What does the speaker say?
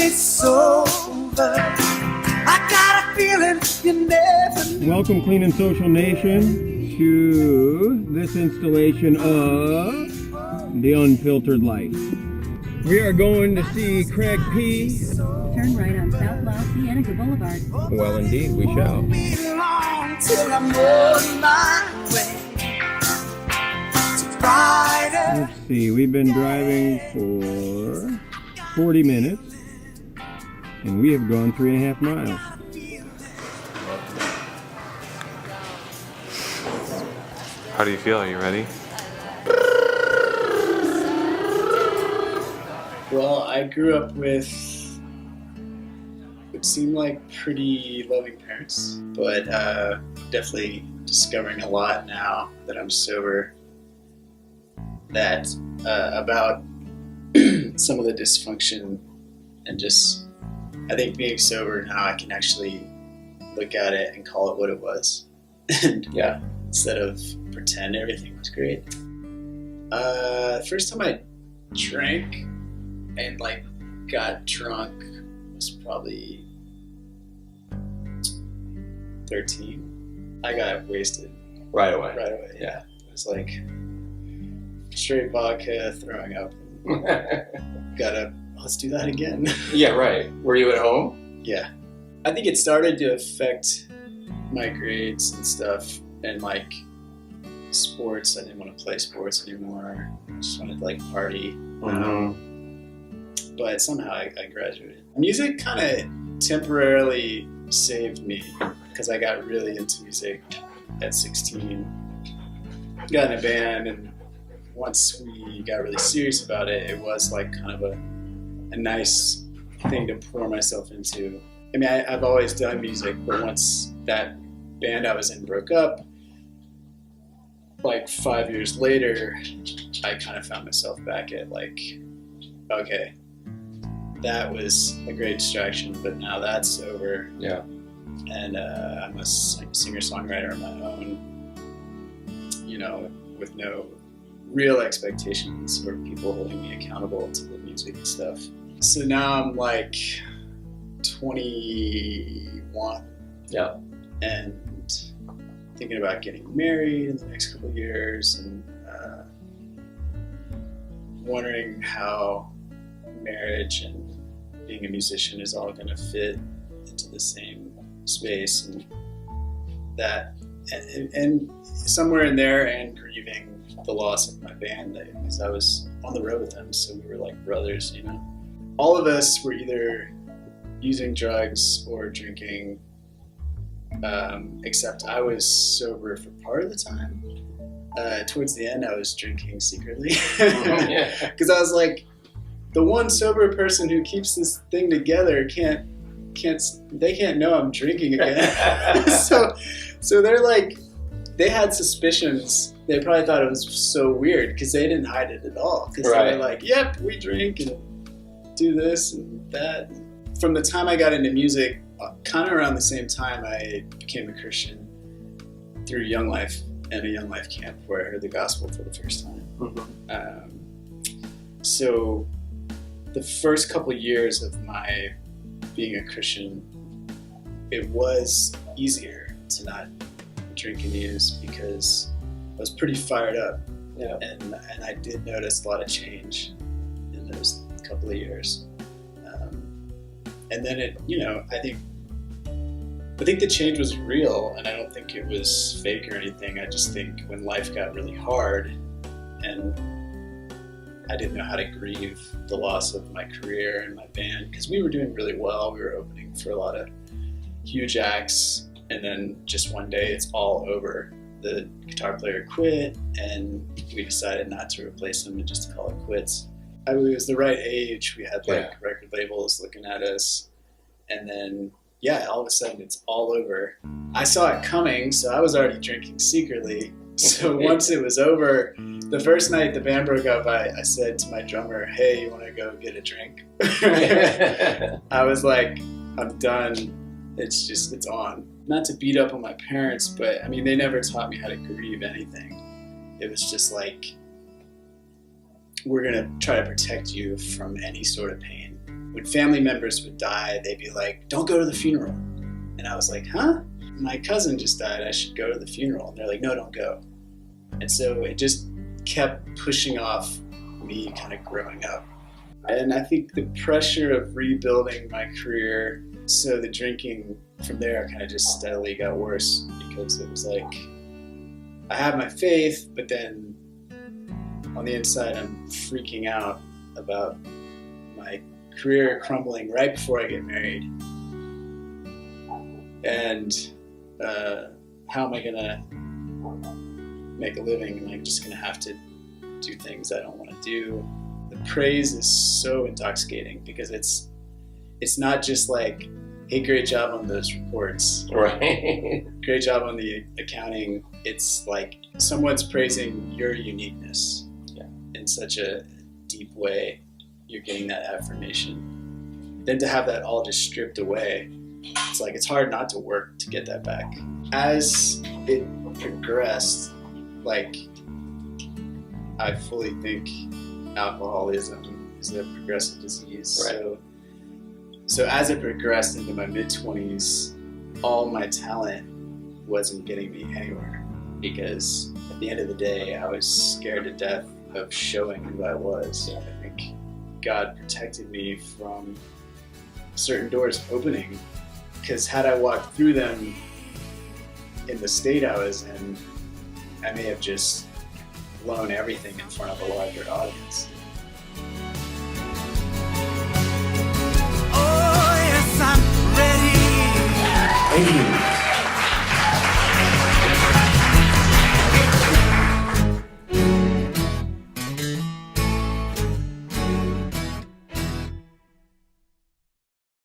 it's over. I got a feeling you never knew. Welcome, Clean and Social Nation, to this installation of The Unfiltered Life. We are going to see Craig P. Turn right on South Los Cienega Boulevard. Well, indeed, we shall. Be long till I'm on my way. Let's see, we've been driving for 40 minutes, and we have gone 3.5 miles. How do you feel? Are you ready? Well, I grew up with what seemed like pretty loving parents, but definitely discovering a lot now that I'm sober that about some of the dysfunction, and just I think being sober now I can actually look at it and call it what it was. And yeah, instead of pretend everything was great. First time I drank and like got drunk was probably 13. I got wasted Right away. Yeah, it was like straight vodka, throwing up. Let's do that again. Yeah, right. Were you at home? Yeah, I think it started to affect my grades and stuff, and like sports. I didn't want to play sports anymore. I just wanted to like party. But somehow I graduated. Music kind of temporarily saved me because I got really into music at 16. Got in a band, and once we got really serious about it, it was like kind of a nice thing to pour myself into. I mean, I've always done music, but once that band I was in broke up, like 5 years later, I kind of found myself back at like, okay, that was a great distraction, but now that's over. Yeah. And I'm a singer-songwriter on my own, you know, with no real expectations or people holding me accountable to the music and stuff. So now I'm like 21. Yeah. And thinking about getting married in the next couple of years, and wondering how marriage and being a musician is all going to fit into the same space, and that, and somewhere in there, and grieving the loss of my band, because I was on the road with them, so we were like brothers, you know. All of us were either using drugs or drinking, except I was sober for part of the time. Towards the end, I was drinking secretly because I was like, the one sober person who keeps this thing together can't know I'm drinking again. so they're like, they had suspicions. They probably thought it was so weird because they didn't hide it at all. Because they were like, yep, we drink and do this and that. From the time I got into music, kind of around the same time, I became a Christian through Young Life and a Young Life camp where I heard the gospel for the first time. So the first couple of years of my being a Christian, it was easier to not drink and use because I was pretty fired up. Yeah. And I did notice a lot of change in those couple of years. And then it, you know, I think the change was real, and I don't think it was fake or anything. I just think when life got really hard and I didn't know how to grieve the loss of my career and my band, because we were doing really well. We were opening for a lot of huge acts, and then just one day it's all over. The guitar player quit, and we decided not to replace him and just to call it quits. It was the right age. We had like record labels looking at us, and then all of a sudden it's all over. I saw it coming, so I was already drinking secretly. So once it was over, the first night the band broke up, I said to my drummer, hey, you want to go get a drink? I was like, I'm done. It's on. Not to beat up on my parents, but I mean, they never taught me how to grieve anything. It was just like, we're going to try to protect you from any sort of pain. when family members would die, they'd be like, don't go to the funeral. And I was like, huh? My cousin just died, I should go to the funeral. And they're like, no, don't go. And so it just kept pushing off me kind of growing up. And I think the pressure of rebuilding my career, so the drinking from there kind of just steadily got worse, because it was like, I have my faith, but then on the inside I'm freaking out about my career crumbling right before I get married. And how am I gonna make a living? Am I just gonna have to do things I don't want to do? The praise is so intoxicating, because it's not just like, hey, great job on those reports. Right. Great job on the accounting. It's like someone's praising your uniqueness in such a deep way. You're getting that affirmation. Then to have that all just stripped away, it's like, it's hard not to work to get that back. As it progressed, like, I fully think alcoholism is a progressive disease. Right. So as it progressed into my mid-20s, all my talent wasn't getting me anywhere, because at the end of the day, I was scared to death of showing who I was. I think God protected me from certain doors opening, because had I walked through them in the state I was in, I may have just blown everything in front of a larger audience.